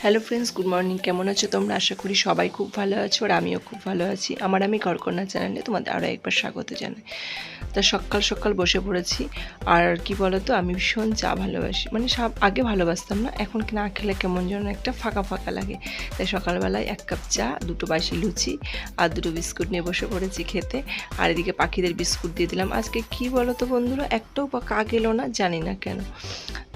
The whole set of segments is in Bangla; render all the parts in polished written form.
Hello friends, good morning. কেমন আছো তোমরা? আশা করি সবাই খুব ভালো আছো আর আমিও খুব ভালো আছি। আমি ঘরকন্যা চ্যানেলে তোমাদের আরও একবার স্বাগত জানাই। তা সকাল সকাল বসে পড়েছি। আর কি বলো তো, আমি ভীষণ চা ভালোবাসি, মানে আগে ভালোবাসতাম না, এখন না খেলে কেমন যেন একটা ফাঁকা ফাঁকা লাগে। তাই সকালবেলায় 1 কাপ চা, 2টো বাসি লুচি আর 2টো বিস্কুট নিয়ে বসে পড়েছি খেতে। আর এদিকে পাখিদের বিস্কুট দিয়ে দিলাম। আজকে কি বলো তো বন্ধুরা, একটাও বা কাক এলো না, জানি না কেন।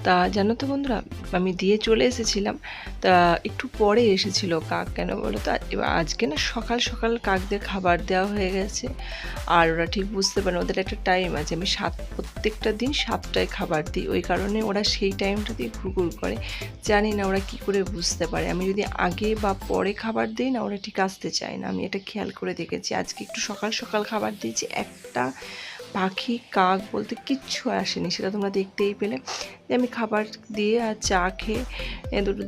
তা জানো তো বন্ধুরা, আমি দিয়ে চলে এসেছিলাম, তা একটু পরে এসেছিল কাক। কেন বলো তো, এবার আজকে না সকাল সকাল কাকদের খাবার দেওয়া হয়ে গেছে। আর ওরা ঠিক বুঝতে পারে, ওদের একটা টাইম আছে। আমি প্রত্যেকটা দিন 7টায় খাবার দিই, ওই কারণে ওরা সেই টাইমটাতেই ঘুরঘুর করে। জানি না ওরা কি করে বুঝতে পারে। আমি যদি আগে বা পরে খাবার দিই না, ওরা ঠিক আসতে চায় না। আমি এটা খেয়াল করে দেখেছি। আজকে একটু সকাল সকাল খাবার দিয়েছি, একটা পাখি কাক বলতে কিচ্ছু আসেনি, সেটা তোমরা দেখতেই পেলে। যে আমি খাবার দিয়ে আর চা খেয়ে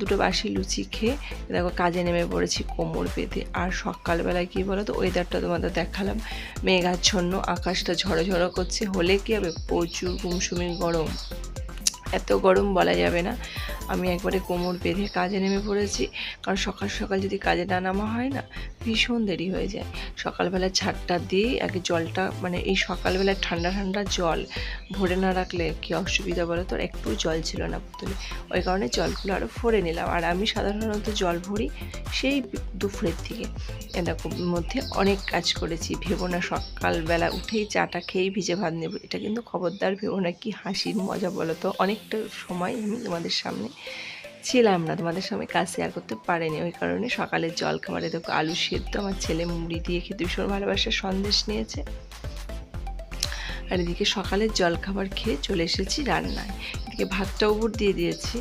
দুটো বাসি লুচি খেয়ে দেখো কাজে নেমে পড়েছি কোমর বেঁধে। আর সকালবেলায় কী বলো তো, ওয়েদারটা তোমাদের দেখালাম, মেঘাচ্ছন্ন, আকাশটা ঝড়ো ঝড়ো করছে। হলে কী হবে, প্রচুর গুমসুমি গরম, এত গরম বলা যাবে না। আমি একবারে কোমর বেঁধে কাজে নেমে পড়েছি, কারণ সকাল সকাল যদি কাজে না নামা হয় না, ভীষণ দেরি হয়ে যায়। সকালবেলা ঝাড়টা দিয়ে আগে জলটা, মানে এই সকালবেলায় ঠান্ডা ঠান্ডা জল ভরে না রাখলে কি অসুবিধা বলো তো। একটু জল ছিল না বোতলে, ওই কারণে জলগুলো আরও ভরে নিলাম। আর আমি সাধারণত জল ভরি সেই দুপুরের দিকে। এরকম মধ্যে অনেক কাজ করেছি, ভেবো না সকালবেলা উঠেই চাটা খেয়েই ভিজে ভাত নেব, এটা কিন্তু খবরদার ভেবো না। কি হাসির মজা বলো তো। অনেকটা সময় আমি তোমাদের সামনে ছিলাম না, তোমাদের সামনে কাজ শেয়ার করতে পারিনি, ওই কারণে সকালের জল খাবারে দেখো আলু সেদ্ধ, আমার ছেলে মুড়ি দিয়ে খেতে ভীষণ ভালোবাসে, সন্দেশ নিয়েছে। আর এদিকে সকালের জলখাবার খেয়ে চলে এসেছি রান্নায়। এদিকে ভাতটা উপর দিয়ে দিয়েছি,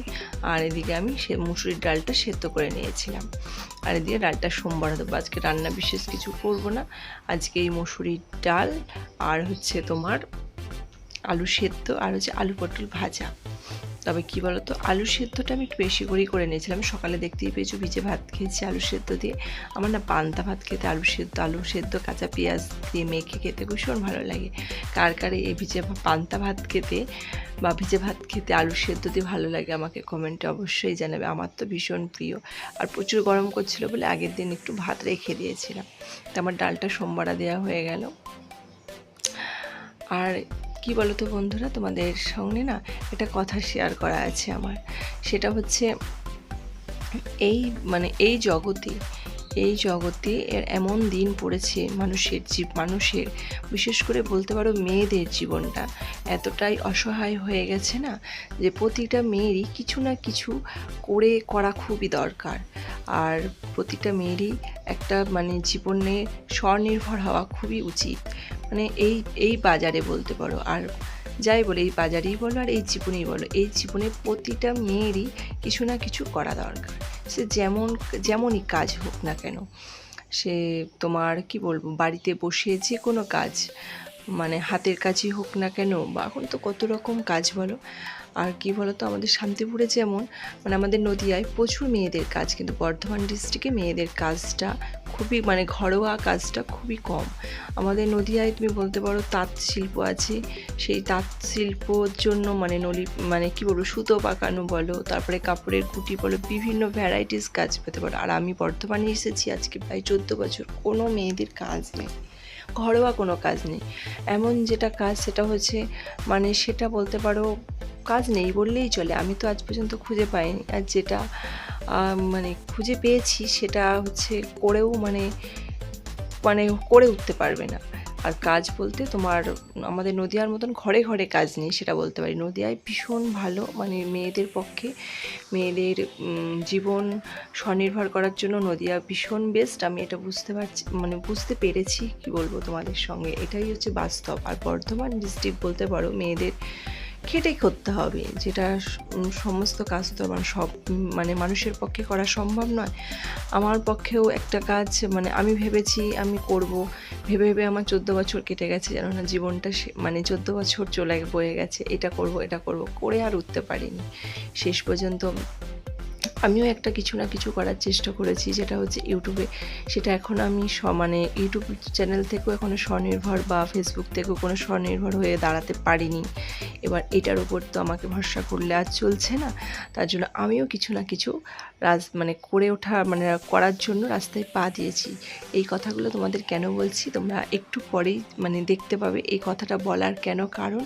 আর এদিকে আমি মুসুরির ডালটা সেদ্ধ করে নিয়েছিলাম। আর এদিকে ডালটা সোমবার দেবো, আজকে রান্না বিশেষ কিছু করব না। আজকে এই মুসুরির ডাল আর হচ্ছে তোমার আলু সেদ্ধ আর হচ্ছে আলু পটল ভাজা। তবে কী বলো তো, আলু সেদ্ধটা আমি একটু বেশি করেই করে নিয়েছিলাম। সকালে দেখতেই পেয়েছো ভিজে ভাত খেয়েছি আলু সেদ্ধ দিয়ে। আমার না পান্তা ভাত খেতে আলু সেদ্ধ কাঁচা পেঁয়াজ দিয়ে মেখে খেতে ভীষণ ভালো লাগে। কার কার এই পান্তা ভাত খেতে বা ভিজে ভাত খেতে আলু সেদ্ধ দিয়ে ভালো লাগে, আমাকে কমেন্টে অবশ্যই জানাবে। আমার তো ভীষণ প্রিয়। আর প্রচুর গরম করছিল বলে আগের দিন একটু ভাত রেখে দিয়েছিলাম। তো আমার ডালটা সোমবারে দেওয়া হয়ে গেল। আর কি বলো তো বন্ধুরা, তোমাদের সঙ্গে না একটা কথা শেয়ার করা আছে আমার। সেটা হচ্ছে এই জগতে এমন দিন পড়েছে, মানুষের বিশেষ করে বলতে পারো মেয়েদের জীবনটা এতটাই অসহায় হয়ে গেছে না, যে প্রতিটা মেয়েরই কিছু না কিছু করা খুবই দরকার। আর প্রতিটা মেয়েরই একটা জীবনে স্বনির্ভর হওয়া খুবই উচিত। এই বাজারে বলতে পারো, আর যাই বলে এই বাজারেই বলো আর এই জীবনেই বলো, এই জীবনে প্রতিটা মেয়েরই কিছু না কিছু করা দরকার। সে যেমনই কাজ হোক না কেন, সে তোমার কি বলবো, বাড়িতে বসে যে কোনো কাজ, হাতের কাজই হোক না কেন, বা এখন তো কত রকম কাজ বলো। আর কি বলো তো, আমাদের শান্তিপুরে যেমন আমাদের নদিয়ায় প্রচুর মেয়েদের কাজ, কিন্তু বর্ধমান ডিস্ট্রিক্টে মেয়েদের কাজটা খুবই ঘরোয়া কাজটা খুবই কম। আমাদের নদিয়ায় তুমি বলতে পারো তাঁত শিল্প আছে, সেই তাঁত শিল্পর জন্য কি বলবো, সুতো পাকানো বলো, তারপরে কাপড়ের কুটি বলো, বিভিন্ন ভ্যারাইটিস কাজ পেতে পারো। আর আমি বর্ধমানে এসেছি আজকে প্রায় 14 বছর, কোনো মেয়েদের কাজ নেই, ঘরোয়া কোনো কাজ নেই। এমন যেটা কাজ সেটা হচ্ছে সেটা বলতে পারো কাজ নেই বললেই চলে। আমি তো আজ পর্যন্ত খুঁজে পাইনি, আর যেটা খুঁজে পেয়েছি সেটা হচ্ছে করেও করে উঠতে পারবে না। আর কাজ বলতে তোমার আমাদের নদিয়ার মতন ঘরে ঘরে কাজ নেই, সেটা বলতে পারি। নদিয়ায় ভীষণ ভালো, মেয়েদের পক্ষে, মেয়েদের জীবন স্বনির্ভর করার জন্য নদিয়া ভীষণ বেস্ট। আমি এটা বুঝতে পেরেছি, কি বলবো তোমাদের সঙ্গে, এটাই হচ্ছে বাস্তব। আর বর্ধমান ডিস্ট্রিক্ট বলতে পারো মেয়েদের খেটে করতে হবে, যেটা সমস্ত কাজ তো সব মানুষের পক্ষে করা সম্ভব নয়। আমার পক্ষেও একটা কাজ আমি ভেবেছি আমি করব, ভেবে আমার 14 বছর কেটে গেছে, জানো না, জীবনটা 14 বছর বয়ে গেছে, এটা করব করে আর উঠতে পারিনি শেষ পর্যন্ত। আমিও একটা কিছু না কিছু করার চেষ্টা করেছি, যেটা হচ্ছে ইউটিউবে। সেটা এখন আমি ইউটিউব চ্যানেল থেকেও এখনও স্বনির্ভর, বা ফেসবুক থেকেও কোনো স্বনির্ভর হয়ে দাঁড়াতে পারিনি। এবার এটার উপর তো আমাকে ভরসা করলে আর চলছে না, তার জন্য আমিও কিছু না কিছু করে ওঠা করার জন্য রাস্তায় পা দিয়েছি। এই কথাগুলো তোমাদের কেন বলছি তোমরা একটু পরেই দেখতে পাবে এই কথাটা বলার কেন কারণ।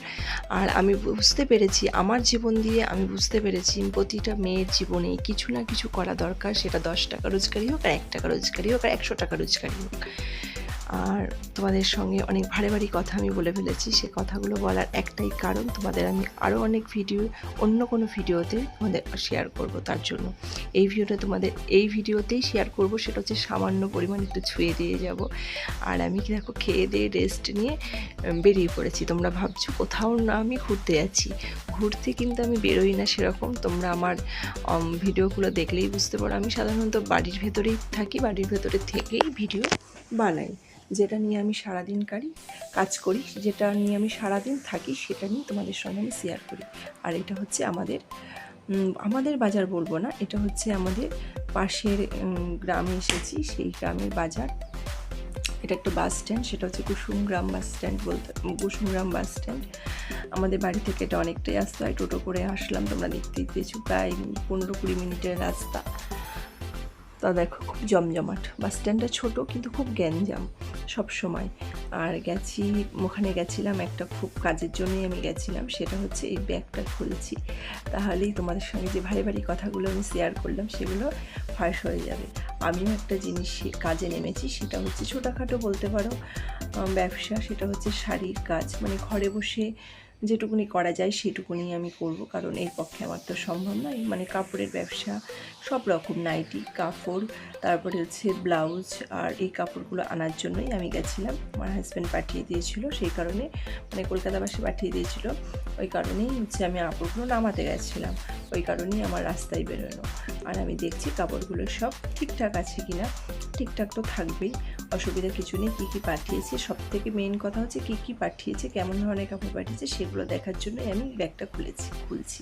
আর আমি বুঝতে পেরেছি, আমার জীবন দিয়ে আমি বুঝতে পেরেছি প্রতিটা মেয়ের জীবনে কিছু না কিছু করা দরকার, সেটা 10 টাকা রোজগারি হোক আর 1 টাকা রোজগারি হোক আর 100 টাকা রোজগারি হোক। আর তোমাদের সঙ্গে অনেক ভারী কথা আমি বলে ফেলেছি, সে কথাগুলো বলার একটাই কারণ, তোমাদের আমি আরও অনেক ভিডিও অন্য কোনো ভিডিওতে তোমাদের শেয়ার করব। তার জন্য এই ভিডিওতেই শেয়ার করব, সেটা হচ্ছে সামান্য পরিমাণ একটু ছুঁয়ে দিয়ে যাব। আর আমি দেখো খেয়ে দিয়ে রেস্ট নিয়ে বেরিয়ে পড়েছি। তোমরা ভাবছো কোথাও না আমি ঘুরতে যাচ্ছি, ঘুরতে কিন্তু আমি বেরোই না সেরকম। তোমরা আমার ভিডিওগুলো দেখলেই বুঝতে পারো, আমি সাধারণত বাড়ির ভেতরেই থাকি, বাড়ির ভেতরে থেকেই ভিডিও বানাই। যেটা নিয়ে আমি সারাদিন কাজ করি, যেটা নিয়ে আমি সারাদিন থাকি, সেটা নিয়ে তোমাদের সঙ্গে আমি শেয়ার করি। আর এটা হচ্ছে আমাদের বাজার বলবো না, এটা হচ্ছে আমাদের পাশের গ্রামে এসেছি, সেই গ্রামের বাজার। এটা একটা বাস স্ট্যান্ড, সেটা হচ্ছে কুসুমগ্রাম বাস স্ট্যান্ড। আমাদের বাড়ি থেকে এটা অনেকটাই আসতে হয়, টোটো করে আসলাম, তোমরা দেখতেই পেয়েছো, প্রায় 15-20 মিনিটের রাস্তা। তা দেখো খুব জমজমাট, বাস স্ট্যান্ডটা ছোটো কিন্তু খুব গ্যাঞ্জাম সব সময়। আর ওখানে গেছিলাম একটা খুব কাজের জন্যই আমি গেছিলাম, সেটা হচ্ছে এই ব্যাগটা খুলছি, তাহলেই তোমাদের সঙ্গে যে ভারী কথাগুলো আমি শেয়ার করলাম সেগুলো ফাঁস হয়ে যাবে। আমিও একটা জিনিস কাজে নেমেছি, সেটা হচ্ছে ছোটোখাটো বলতে পারো ব্যবসা, সেটা হচ্ছে শাড়ির কাজ। ঘরে বসে যেটুকুনি করা যায় সেটুকুনি আমি করব, কারণ এর পক্ষে আমার তো সম্ভব নয়। কাপড়ের ব্যবসা, সব রকম নাইটি, কাপড়, তারপরে হচ্ছে ব্লাউজ। আর এই কাপড়গুলো আনার জন্যই আমি গেছিলাম, আমার হাজব্যান্ড পাঠিয়ে দিয়েছিল, সেই কারণে কলকাতাবাসী পাঠিয়ে দিয়েছিল, ওই কারণেই হচ্ছে আমি কাপড়গুলো নামাতে গেছিলাম, ওই কারণেই আমার রাস্তায় বেরোনো। আর আমি দেখছি কাপড়গুলো সব ঠিকঠাক আছে কিনা, ঠিকঠাক তো থাকবেই, অসুবিধা কিছু নেই। কী পাঠিয়েছে, সব থেকে মেইন কথা হচ্ছে কী পাঠিয়েছে, কেমন ধরনের কাপড় পাঠিয়েছে সেগুলো দেখার জন্যই আমি ব্যাগটা খুলছি।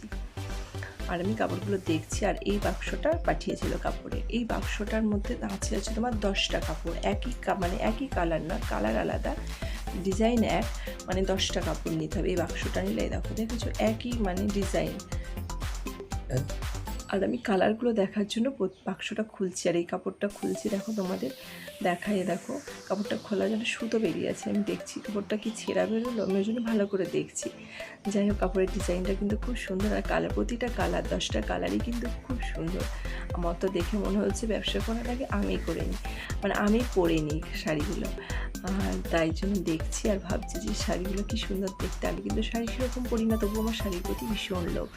আর আমি কাপড়গুলো দেখছি। আর এই বাক্সটা পাঠিয়েছিল কাপড়ে, এই বাক্সটার মধ্যে আছে তোমার 10টা কাপড়, একই কালার না, কালার আলাদা, ডিজাইন এক, 10টা কাপড় নিতে হবে। এই বাক্সটা নিলে দেখেছো একই ডিজাইন। আর আমি কালারগুলো দেখার জন্য বাক্সটা খুলছি, আর এই কাপড়টা খুলছি, দেখো তোমাদের দেখো কাপড়টা খোলা যেন সুতো বেরিয়ে আছে। আমি দেখছি কাপড়টা কি ছেঁড়া বেরোলো, আমি ওই জন্য ভালো করে দেখছি। যাই হোক, কাপড়ের ডিজাইনটা কিন্তু খুব সুন্দর, আর প্রতিটা কালার 10টা কালারই কিন্তু খুব সুন্দর। আমার তো দেখে মনে হচ্ছে ব্যবসা করার আগে আমি করে নিই, আমি পরে নিই শাড়িগুলো। আর তাই জন্য দেখছি আর ভাবছি যে শাড়িগুলো কি সুন্দর দেখতে। আমি কিন্তু শাড়ি সেরকম পরি না, তবুও আমার শাড়ির প্রতি ভীষণ লোভ।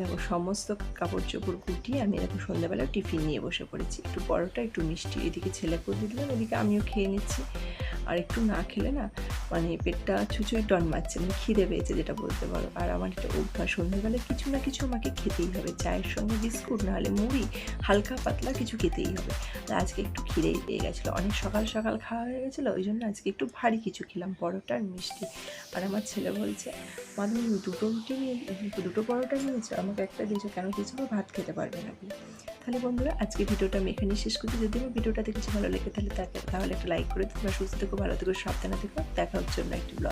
দেখো সমস্ত কাপড় চোপড় গুটিয়ে আমি সন্ধ্যাবেলা টিফিন নিয়ে বসে পড়েছি, একটু পরোটা, একটু মিষ্টি, এদিকে ছেলেকেও দিলাম, এদিকে আমিও খেয়ে নিচ্ছি। আর একটু না খেলে না পেটটা ছুঁচোয় টন মারছে, খিদে পেয়েছে যেটা বলতে পারো। আর আমার একটা অভ্যাস, সন্ধ্যাবেলায় কিছু না কিছু আমাকে খেতেই হবে, চায়ের সঙ্গে বিস্কুট, নাহলে মুড়ি, হালকা পাতলা কিছু খেতেই হবে। আর আজকে একটু খিদেই পেয়ে গেছিলো, অনেক সকাল খাওয়া হয়ে গেছিলো, ওই জন্য আজকে একটু ভারী কিছু খেলাম, পরোটা আর মিষ্টি। আর আমার ছেলে বলছে, মা তুমি দুটো পরোটা নিয়েছো, আমাকে একটা দিয়েছো, কেন দিয়েছো, ভাত খেতে পারবে না বলে। তাহলে বন্ধুরা আজকে ভিডিওটা আমি এখানেই শেষ করছি। যদি আমার ভিডিওটাতে কিছু ভালো লেগে তাহলে একটা লাইক করে তোমরা সুস্থ থেকো, ভালো থেকো, সাবধানে থেকো। দেখা হচ্ছে অন্য একটি ব্লগ।